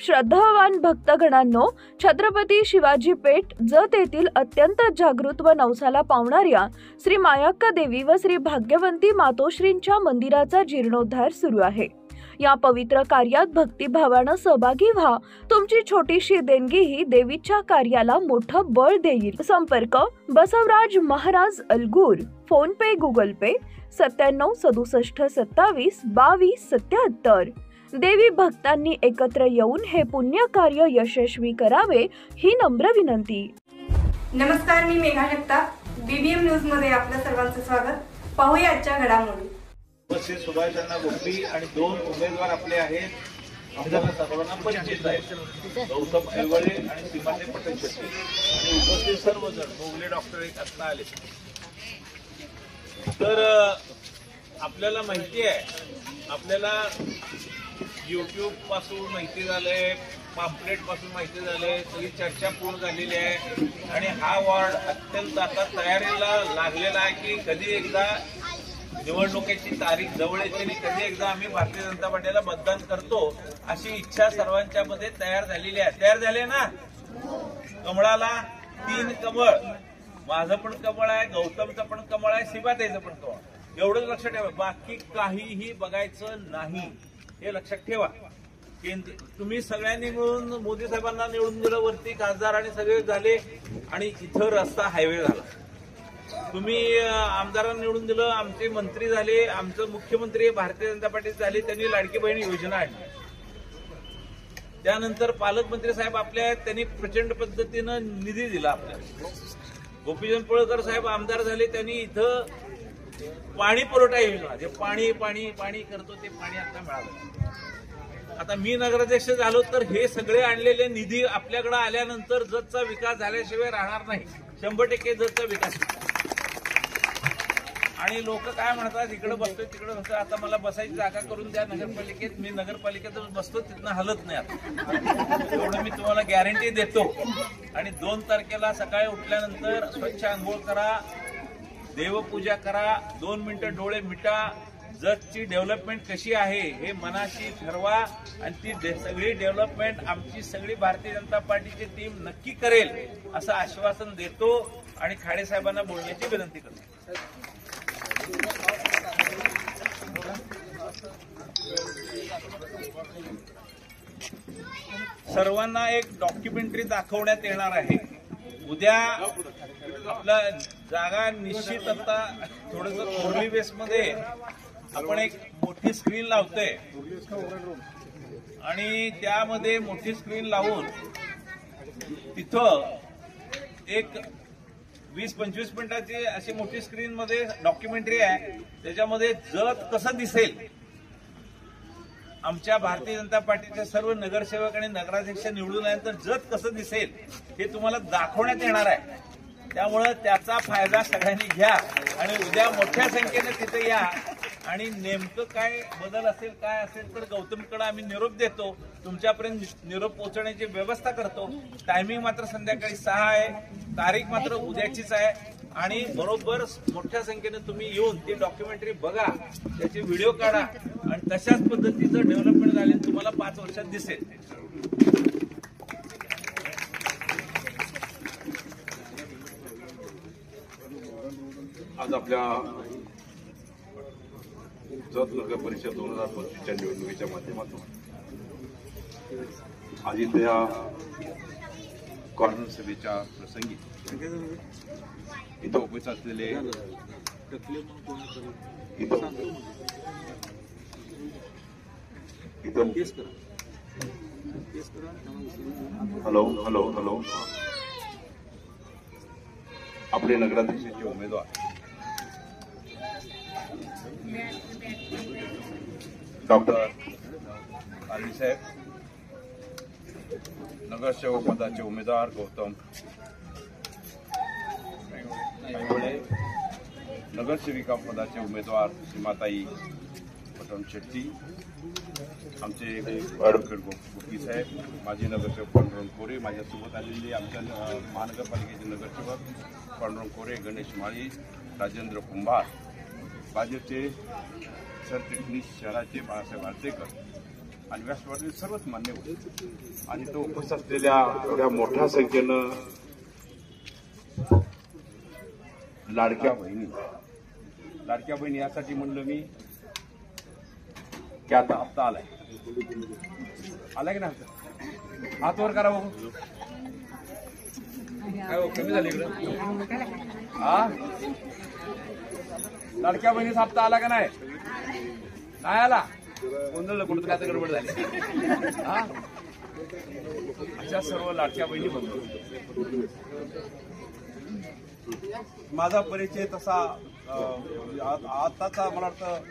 श्रद्धावान भक्तगणांनो, छत्रपती शिवाजी पेठ जत येथील अत्यंत जागृत व नवसाला पावणाऱ्या श्री मायाक्का देवी व श्री भाग्यवंती मातोश्रींच्या मंदिराचा जीर्णोद्धार सुरू आहे। या पवित्र कार्यात भक्तिभावाने सहभागी व्हा। तुमची छोटीशी देणगी ही देवीच्या कार्याला मोठं बळ देईल। संपर्क बसवराज महाराज अलगूर, फोन पे गुगल पे 97 67 27 22 77। देवी भक्तांनी एकत्र येऊन हे पुण्य कार्य यशस्वी करावे ही नम्र विनंती। नमस्कार, मी मेघा जगताप, बीबीएम न्यूज मध्ये आपल्या सर्वांचं स्वागत। पाहूया आजच्या घडामोडी। सुभाषचंद्र गोपी आणि 2 उमेदवार आपले आहेत, आपल्याला सर्वांना परिचित आहेत, गौतम ऐवळे आणि सीमाते पटेल शेट्टी आणि उपस्थित सर्वजण मोगले डॉक्टर एक असता आले। तर आपल्याला माहिती आहे, आपल्याला YouTube पासून माहिती झालंय, पॅम्पलेट पासून माहिती झालंय, सगळी चर्चा पूर्ण झालेली आहे आणि हा वॉर्ड अत्यंत आता तयारीला लागलेला आहे की कधी एकदा निवडणुकीची तारीख जवळ येते आणि कधी एकदा आम्ही भारतीय जनता पार्टीला मतदान करतो अशी इच्छा सर्वांच्या मध्ये तयार झालेली आहे। तयार झाले ना? कमळाला 3 कमळ, माझं पण कमळ आहे, गौतमचं पण कमळ आहे, सीमाताईचं पण कमळ। एवढंच लक्षात ठेवा, बाकी काहीही बघायचं नाही, हे लक्षात ठेवा। तुम्ही सगळ्यांनी मिळून मोदी साहेबांना निवडून दिलं, वरती खासदार आणि सगळे झाले आणि इथं रस्ता हायवे झाला। तुम्ही आमदारांना निवडून दिलं, आमचे मंत्री झाले, आमचं मुख्यमंत्री भारतीय जनता पार्टीचे झाले, त्यांनी लाडकी बहीण योजना आणली। त्यानंतर पालकमंत्री साहेब आपले आहेत, त्यांनी प्रचंड पद्धतीनं निधी दिला आपल्याला। गोपीचंद पळकर साहेब आमदार झाले, त्यांनी इथं पाणी पुरवठा योजना, जे पाणी पाणी पाणी करतो ते पाणी आता मिळालं। आता मी नगराध्यक्ष झालो तर हे सगळे आणलेले निधी आपल्याकडे आल्यानंतर जतचा विकास झाल्याशिवाय राहणार नाही, 100% जतचा विकास। आणि लोक काय म्हणतात, इकडे बसतोय तिकडे बसतोय, आता मला बसायची जागा करून द्या नगरपालिकेत, मी नगरपालिकेत बसतो, तिथनं हलत नाही आता, एवढं मी तुम्हाला गॅरंटी देतो। आणि 2 तारखेला सकाळी उठल्यानंतर स्वच्छ आंघोळ करा, देवपूजा करा, 2 मिनिटं डोळे मिटा, जतची डेव्हलपमेंट कशी आहे हे मनाशी ठरवा आणि ती सगळी डेव्हलपमेंट आमची सगळी भारतीय जनता पार्टीची टीम नक्की करेल असं आश्वासन देतो आणि खाडे साहेबांना बोलण्याची विनंती करतो। सर्वांना एक डॉक्युमेंटरी दाखवण्यात येणार आहे उद्या। आपला जागा निश्चित, आता थोडंसं कोरली बेस मध्ये आपण एक मोठी स्क्रीन लावतोय आणि त्यामध्ये मोठी स्क्रीन लावून तिथं एक 20-25 मिनिटाची अशी मोठी स्क्रीन मध्ये डॉक्युमेंटरी आहे, त्याच्यामध्ये जत कसं दिसेल, आमच्या भारतीय जनता पार्टीचे सर्व नगरसेवक आणि नगराध्यक्ष निवडून आल्यानंतर जत कसं दिसेल हे तुम्हाला दाखवण्यात येणार आहे। त्यामुळे त्याचा फायदा सगळ्यांनी घ्या आणि उद्या मोठ्या संख्येने तिथे या आणि नेमकं काय बदल असेल, काय असेल तर गौतमकडे आम्ही निरोप देतो, तुमच्यापर्यंत निरोप पोहोचवण्याची व्यवस्था करतो। टायमिंग मात्र संध्याकाळी 6 आहे, तारीख मात्र उद्याचीच आहे आणि बरोबर मोठ्या संख्येने तुम्ही येऊन ती डॉक्युमेंटरी बघा, त्याचे व्हिडिओ काढा आणि तशाच पद्धतीचं डेव्हलपमेंट झाले तुम्हाला 5 वर्षात दिसेल। आज आपल्या जत नगर परिषद 2025च्या निवडणुकीच्या माध्यमातून आज इथे या कॉर्नर सभेच्या प्रसंगी इथं उपस्थित असलेले हॅलो आपले नगराध्यक्षाचे उमेदवार डॉक्टर आली साहेब, नगरसेवक पदाचे उमेदवार गौतम ऐवळे, नगरसेविका पदाचे उमेदवार सीमाताई पटेल शेट्टी, आमचे ॲडव्होकेट गोपी साहेब, माजी नगरसेवक पांडुरंग कोरे, माझ्यासोबत आलेले आमच्या महानगरपालिकेचे नगरसेवक पांडुरंग कोरे, गणेश माळी, राजेंद्र कुंभार, भाजपचे सरचिटणीस शहराचे बाळासाहेब आर्तेकर, आणि राष्ट्रवादी सर्वच मान्य होते. आणि तो उपस्थित असलेल्या एवढ्या मोठ्या संख्येनं लाडक्या बहिणी यासाठी म्हणलं मी की आता हप्ता आलाय की ना, हात वर करा बघू. काय कमी झाली इकडं? हा, लाडक्या बहिणीचा हप्ता आला का नाही? नाही आला. गोंधळ कुठं काय तर गडबड झाली. हा, अशा सर्व लाडक्या बहिणी बघतो. माझा परिचय तसा आताचा मला वाटतं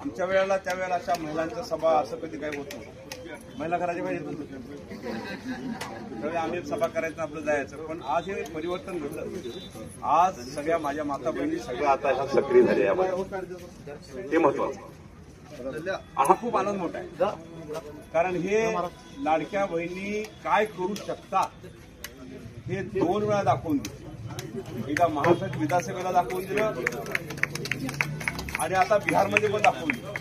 आमच्या वेळेला त्यावेळेला अशा महिलांच्या सभा असं कधी काही होत नव्हतं. महिला घराच्या बाहेर येत नव्हतं, त्यावेळी आम्ही सभा करायचं आपलं जायचं. पण आज हे परिवर्तन घडलं. आज सगळ्या माझ्या माता बहिणी सगळ्या आता ह्या सक्रिय झाल्या यामध्ये, हे महत्वाचं. हा खूप आनंद मोठा आहे, कारण हे लाडक्या बहिणी काय करू शकतात हे 2 वेळा दाखवून दिलं. एकदा महाराष्ट्र विधानसभेला दाखवून दिलं आणि आता बिहारमध्ये पण दाखवून दिलं.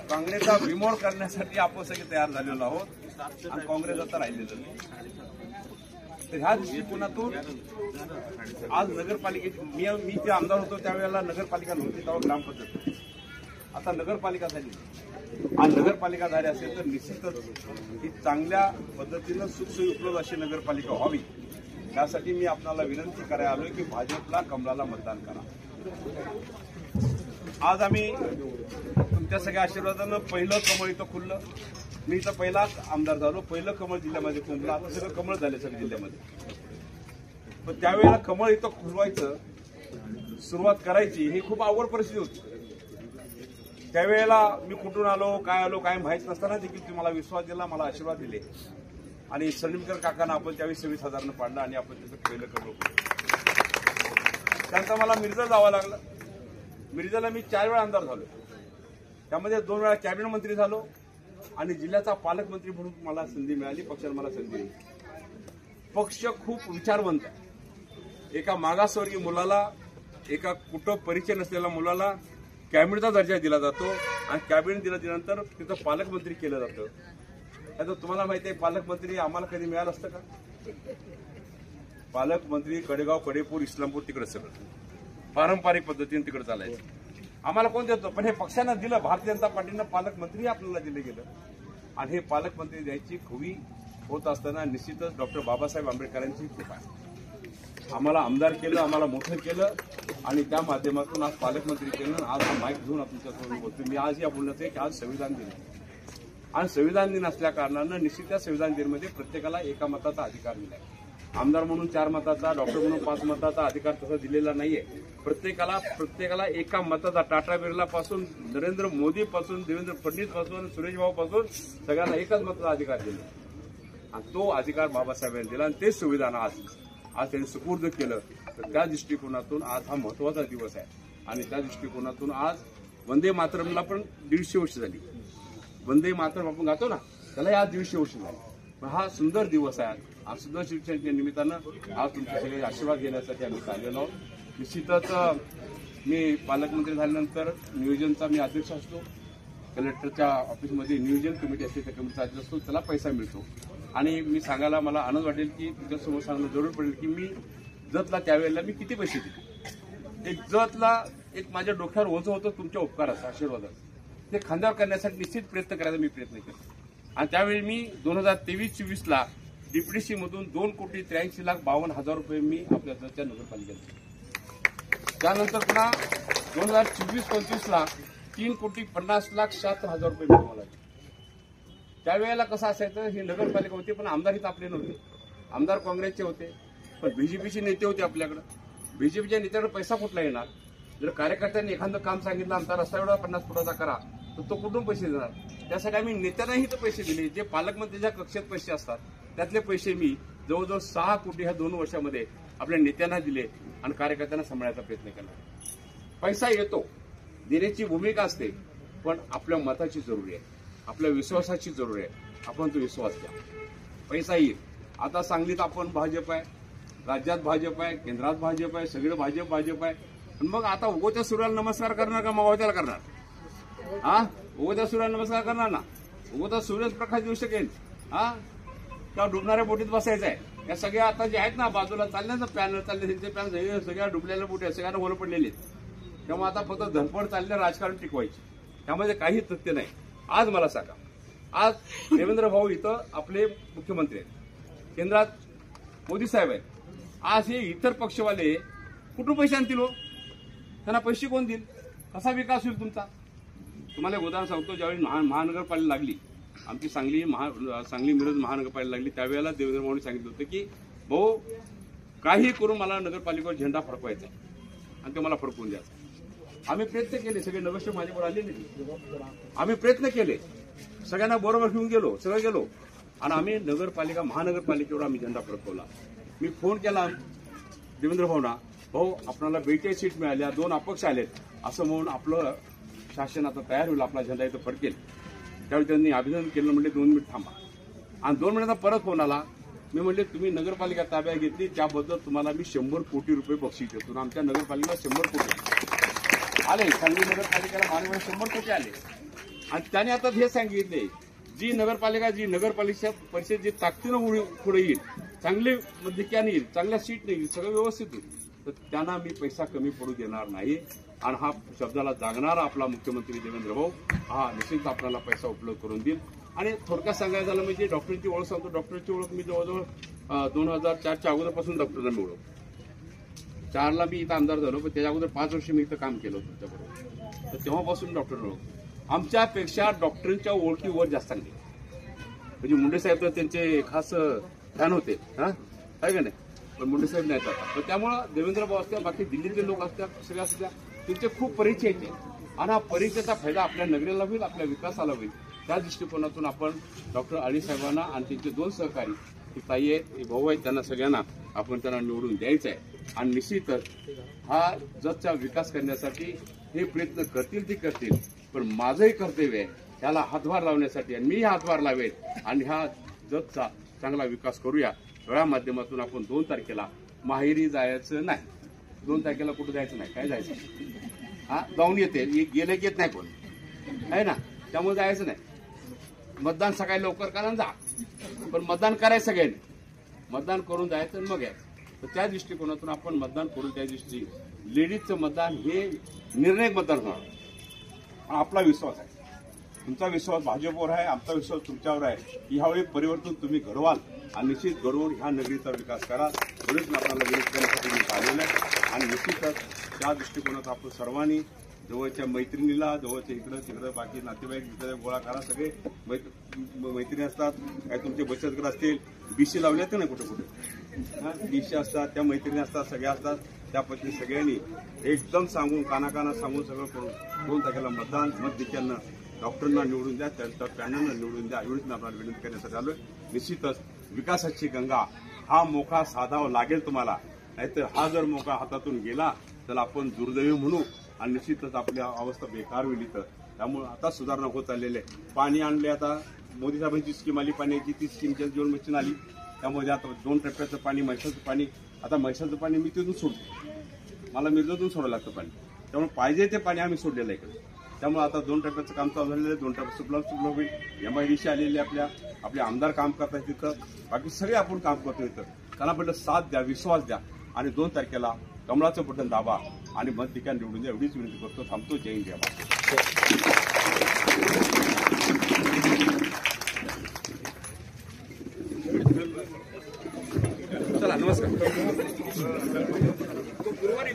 काँग्रेसचा बिमोड करण्यासाठी आपण सगळे तयार झालेलो आहोत आणि काँग्रेस आता राहिलेलं नाही. तर ह्या दृष्टिकोनातून आज नगरपालिकेची मी जे आमदार होतो त्यावेळेला नगरपालिका नव्हती, तेव्हा ग्रामपंचायत होती. आता नगरपालिका झाली आणि नगरपालिका झाली असेल तर निश्चितच ही चांगल्या पद्धतीनं सुखसोयी उपलब्ध अशी नगरपालिका व्हावी. त्यासाठी मी आपल्याला विनंती करायला आलोय की भाजपला कमळाला मतदान करा. आज आम्ही तुमच्या सगळ्या आशीर्वादानं पहिलं कमळ इथं खुललं. मी इथं पहिलाच आमदार झालो, पहिलं कमळ जिल्ह्यामध्ये खुललं. आता सगळं कमळ झाले सगळं जिल्ह्यामध्ये. पण त्यावेळेला कमळ इथं खुलवायचं सुरुवात करायची ही खूप अवघड परिस्थिती होती. त्यावेळेला मी कुठून आलो काय माहीत नसताना देखील तुम्हाला विश्वास दिला, मला आशीर्वाद दिले आणि सलीमकर काकांना आपण त्यावेळी 26,000 पाडलं आणि आपण त्याचं पहिलं कमळ. त्यानंतर मला मिरजा जावं लागलं. मिरजाला मी 4 वेळा आमदार झालो. त्यामध्ये 2 वेळा कॅबिनेट मंत्री झालो आणि जिल्ह्याचा पालकमंत्री म्हणून मला संधी मिळाली. पक्षाने मला संधी दिली. पक्ष खूप विचारवंत आहे. एका मागासवर्गीय मुलाला, एका कुठं परिचय नसलेल्या मुलाला कॅबिनेटचा दर्जा दिला जातो आणि कॅबिनेट दिल्यानंतर तिथं पालकमंत्री केलं जातं. आता तुम्हाला माहिती आहे पालकमंत्री आम्हाला कधी मिळालं असतं का? पालकमंत्री कडेगाव, कडेपूर, इस्लामपूर तिकडे सगळं पारंपरिक पद्धतीने तिकडे चालायचं. आम्हाला कोण देतो? पण हे पक्षानं दिलं. भारतीय जनता पार्टीनं पालकमंत्री आपल्याला दिलं गेलं आणि हे पालकमंत्री द्यायची खुवी होत असताना निश्चितच डॉक्टर बाबासाहेब आंबेडकरांची कृपा आहे. आम्हाला आमदार केलं, आम्हाला मोठं केलं आणि त्या माध्यमातून आज पालकमंत्री केलं. आज हा माईक घेऊन तुमच्यासमोर बोलतो. मी आज या बोलण्याचं आहे की आज संविधान दिन आहे आणि संविधान दिन असल्या कारणानं निश्चित त्या संविधान दिनमध्ये प्रत्येकाला एका मताचा अधिकार दिला आहे. आमदार म्हणून 4 मताचा, डॉक्टर म्हणून 5 मताचा अधिकार तसा दिलेला नाहीये. प्रत्येकाला एका मताचा, टाटा बिर्ला पासून, नरेंद्र मोदी पासून, देवेंद्र फडणवीस पासून, सुरेश भाऊ पासून सगळ्यांना एकच मताचा अधिकार दिला आणि तो अधिकार बाबासाहेबांनी दिला आणि तेच संविधान आज त्यांनी सुपूर्द केलं. तर त्या दृष्टिकोनातून आज हा महत्वाचा दिवस आहे आणि त्या दृष्टिकोनातून आज वंदे मातरमला पण 150 वर्ष झाली. वंदे मातरम आपण गातो ना, त्याला आज 150 वर्ष झाली. हा सुंदर दिवस आहे. आज सुंदर शिक्षणाच्या निमित्तानं आज तुमचे सगळे आशीर्वाद घेण्यासाठी आम्ही आलेलो आहोत. निश्चितच मी पालकमंत्री झाल्यानंतर नियोजनचा मी अध्यक्ष असतो. कलेक्टरच्या ऑफिसमध्ये नियोजन कमिटी असते, त्या कमिटीचा अध्यक्ष असतो. त्याला पैसा मिळतो आणि मी सांगायला मला आनंद वाटेल की तुमच्यासमोर सांगणं जरूर पडेल की मी जतला त्यावेळेला मी किती पैसे दिले. एक जतला एक माझ्या डोक्यावर ओझं होतं तुमच्या उपकाराचं, आशीर्वादाचं. ते खांद्यावर करण्यासाठी निश्चित प्रयत्न करायचा मी प्रयत्न केला आणि त्यावेळी मी 2023-24ला डीपीडीसी मधून 2,83,52,000 रुपये मी आपल्या जतच्या नगरपालिकेत दिले. त्यानंतर पुन्हा 2024-25ला 3,50,76,000 रुपये मला. त्यावेळेला कसं असायचं, ही नगरपालिका होती पण आमदार इथं आपले नव्हते. आमदार काँग्रेसचे होते पण बीजेपीचे नेते होते आपल्याकडे. बीजेपीच्या नेत्याकडे पैसा कुठला येणार? जर कार्यकर्त्यांनी एखादं काम सांगितलं आमचा रस्ता एवढा 50 फुटाचा करा तर तो कुठून पैसे देणार? त्यासाठी आम्ही नेत्यांनाही तर पैसे दिले. जे पालकमंत्र्यांच्या कक्षेत पैसे असतात त्यातले पैसे मी जवळजवळ 6 कोटी ह्या 2 वर्षामध्ये आपल्या नेत्यांना दिले आणि कार्यकर्त्यांना सांभाळायचा प्रयत्न केला. पैसा येतो, देण्याची भूमिका असते, पण आपल्या मताची जरुरी आहे, आपल्या विश्वासाची जरुरी आहे. आपण तो विश्वास द्या, पैसा येईल. आता सांगलीत आपण भाजप आहे, राज्यात भाजप आहे, केंद्रात भाजप आहे, सगळं भाजप आहे. पण मग आता उगवत्या सूर्याला नमस्कार करणार का मावळत्याला करणार? हा, उगवत्या सूर्याला नमस्कार करणार ना, उगवता सूर्यच प्रकाश देऊ शकेल हा, त्या डुबणाऱ्या बोटीत बसायचं आहे. या सगळ्या आता जे आहेत ना बाजूला चालले ना पॅनल चालले, त्यांचे पॅनल सगळ्या डुबलेल्या बोटी आहेत, सगळ्यांना होलं पडलेले आहेत. त्यामुळे आता फक्त धडपड चालले राजकारण टिकवायचे, त्यामध्ये काही तथ्य नाही. आज मला सांगा, आज देवेंद्र भाऊ इथं आपले मुख्यमंत्री आहेत, केंद्रात मोदी साहेब आहेत. आज हे इतर पक्षवाले कुठून पैसे आणतील हो? त्यांना पैसे कोण देईल? कसा विकास होईल तुमचा? तुम्हाला एक उदाहरण सांगतो. ज्यावेळी महानगरपालिका लागली, आमची सांगली मिरज महानगरपालिका लागली, त्यावेळेला देवेंद्र भाऊंनी सांगितलं होतं की भाऊ काही करून मला नगरपालिकेवर झेंडा फडकवायचा आणि ते मला फडकवून द्यायचा. आम्ही प्रयत्न केले, सगळे नगरसेवक माझ्यावर आले नाही, आम्ही प्रयत्न केले, सगळ्यांना बरोबर घेऊन गेलो, सगळं गेलो आणि आम्ही महानगरपालिकेवर आम्ही झेंडा फडकवला. मी फोन केला देवेंद्र भाऊंना, भाऊ आपल्याला 42 सीट मिळाल्या, 2 अपक्ष आलेत, असं म्हणून आपलं शासन आता तयार होईल, आपला झेंडा इथं फडकेल. त्यावेळी त्यांनी अभिनंदन केलं, म्हणले 2 मिनिट थांबा. आणि 2 मिनिटांचा परत फोन आला. मी म्हणले तुम्ही नगरपालिका ताब्यात घेतली त्याबद्दल तुम्हाला मी 100 कोटी रुपये बक्षीस देतो. आमच्या नगरपालिकेला 100 कोटी आले, सांगली नगरपालिकेला महानगरपालिका 100 कोटी आले. आणि त्याने आता हे सांगितले, जी नगर परिषद जी ताकदीनं पुढे येईल, चांगले मध्यक्याने येईल, चांगल्या सीट नाही, सगळं व्यवस्थित होईल, तर त्यांना मी पैसा कमी पडू देणार नाही. आणि हा शब्दाला जागणारा आपला मुख्यमंत्री देवेंद्र भाऊ हा निश्चित आपल्याला पैसा उपलब्ध करून देईल. आणि थोडक्यात सांगायचं झालं म्हणजे डॉक्टरची ओळख सांगतो. डॉक्टरची ओळख मी जवळजवळ 2004च्या अगोदरपासून डॉक्टरांना मी ओळख. 4ला मी इथं आमदार झालो, पण त्याच्या अगोदर 5 वर्ष मी इथं काम केलं होतं त्याबरोबर, तर तेव्हापासून डॉक्टर ओळख. आमच्यापेक्षा डॉक्टरांच्या ओळखीवर जास्त चांगली, म्हणजे मुंडे साहेब तर त्यांचे खास फॅन होते हा, आहे का नाही, पण मुंडे साहेब नाहीत आता. तर त्यामुळं देवेंद्र भाऊ असतात, बाकी दिल्लीतले लोक असतात, सगळ्या असत्या, त्यांचे खूप परिचय येते. आणि हा परिचयाचा फायदा आपल्या नगरीला होईल, आपल्या विकासाला होईल. त्या दृष्टिकोनातून आपण डॉक्टर अली साहेबांना आणि त्यांचे 2 सहकारी, ही ताई आहेत, भाऊ आहेत, त्यांना सगळ्यांना आपण त्यांना निवडून द्यायचं आहे. आणि निश्चितच हा जगचा विकास करण्यासाठी हे प्रयत्न करतील ते करतील, पण माझंही कर्तव्य आहे त्याला हातभार लावण्यासाठी, आणि मी हातभार लावेल आणि ह्या जगचा चांगला विकास करूया. या माध्यमातून आपण 2 तारखेला माहेरी जायचं नाही. 2 तारखेला कुठं जायचं नाही, काय जायचं हा, जाऊन येते, गेले येत नाही कोण आहे ना, त्यामुळे जायचं नाही. मतदान सकाळी लवकर करा जा, पण मतदान करायचं सगळ्यांनी, मतदान करून जायचं आणि मग यायचं. तर त्या दृष्टिकोनातून आपण मतदान करून त्या दृष्टी लेडीजचं मतदान हे निर्णायक मतदान होणार. आपला विश्वास आहे, तुमचा विश्वास भाजपवर आहे, आमचा विश्वास तुमच्यावर आहे. यावेळी परिवर्तन तुम्ही घडवाल आणि निश्चित घडवून ह्या नगरीचा विकास करा. म्हणून आपल्याला विरोध करण्यासाठी मी आलेलं आहे. आणि निश्चितच त्या दृष्टिकोनात आपण सर्वांनी जवळच्या मैत्रिणीला, जवळच्या इकडं तिकडं बाकी नातेवाईक इकडे गोळा करा. सगळे मैत्रिणी असतात, काय तुमचे बचत गट असतील, बीसी लावले तर नाही कुठे कुठे बीसी असतात, त्या मैत्रिणी असतात, सगळ्या असतात. त्या पद्धतीने सगळ्यांनी एकदम सांगून कानाकाना सांगून सगळं करून 2 तारखेला मतदान मतदिक्यांना डॉक्टरांना निवडून द्या, त्यांच्या पॅनलना निवडून द्या. एवढीच आपल्याला विनंती करण्यासाठी आलोय. निश्चितच विकासाची गंगा हा मोका साधावा लागेल तुम्हाला, नाहीतर हा जर मोका हातातून गेला तर आपण दुर्दैवी म्हणू आणि निश्चितच आपली अवस्था बेकार होईल इथं. त्यामुळे आता सुधारणा होत चाललेली आहे. पाणी आणले, आता मोदी साहेबांची स्कीम आली पाण्याची, ती स्कीम जल मशीन आली. त्यामध्ये आता 2 टप्प्याचं पाणी, म्हैसाचं पाणी, आता म्हैसाचं पाणी मी तिथून सोडतो, मला मिरजतून सोडावं लागतं पाणी, त्यामुळे पाहिजे ते पाणी आम्ही सोडलेलं आहे इकडे. त्यामुळे आता 2 टप्प्याचं काम चालू झालेलं आहे. 2 टप्प्यात सुपलब्ध होईल. MIDC आलेली आपले आमदार काम करतात तिथं, बाकी सगळे आपण काम करतो इथं. त्यांना म्हटलं साथ द्या, विश्वास द्या आणि 2 तारखेला कमळाचं बटन दाबा आणि मत ठिकाण निवडून द्या. एवढीच विनंती करतो. थांबतो. जय हिंद, जय महाराष्ट्र. चला नमस्कार. गुरुवारी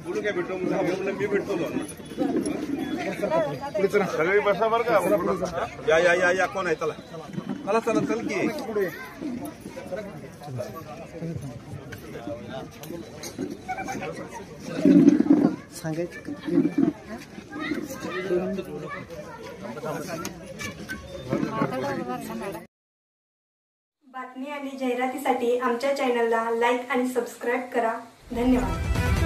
बोलू काय भेटतो मी भेटतो सगळी बसा बरं का. या कोण आहे? चला चल की बातमी आणि जाहिरातीसाठी आमच्या चॅनलला लाईक आणि सबस्क्राईब करा. धन्यवाद.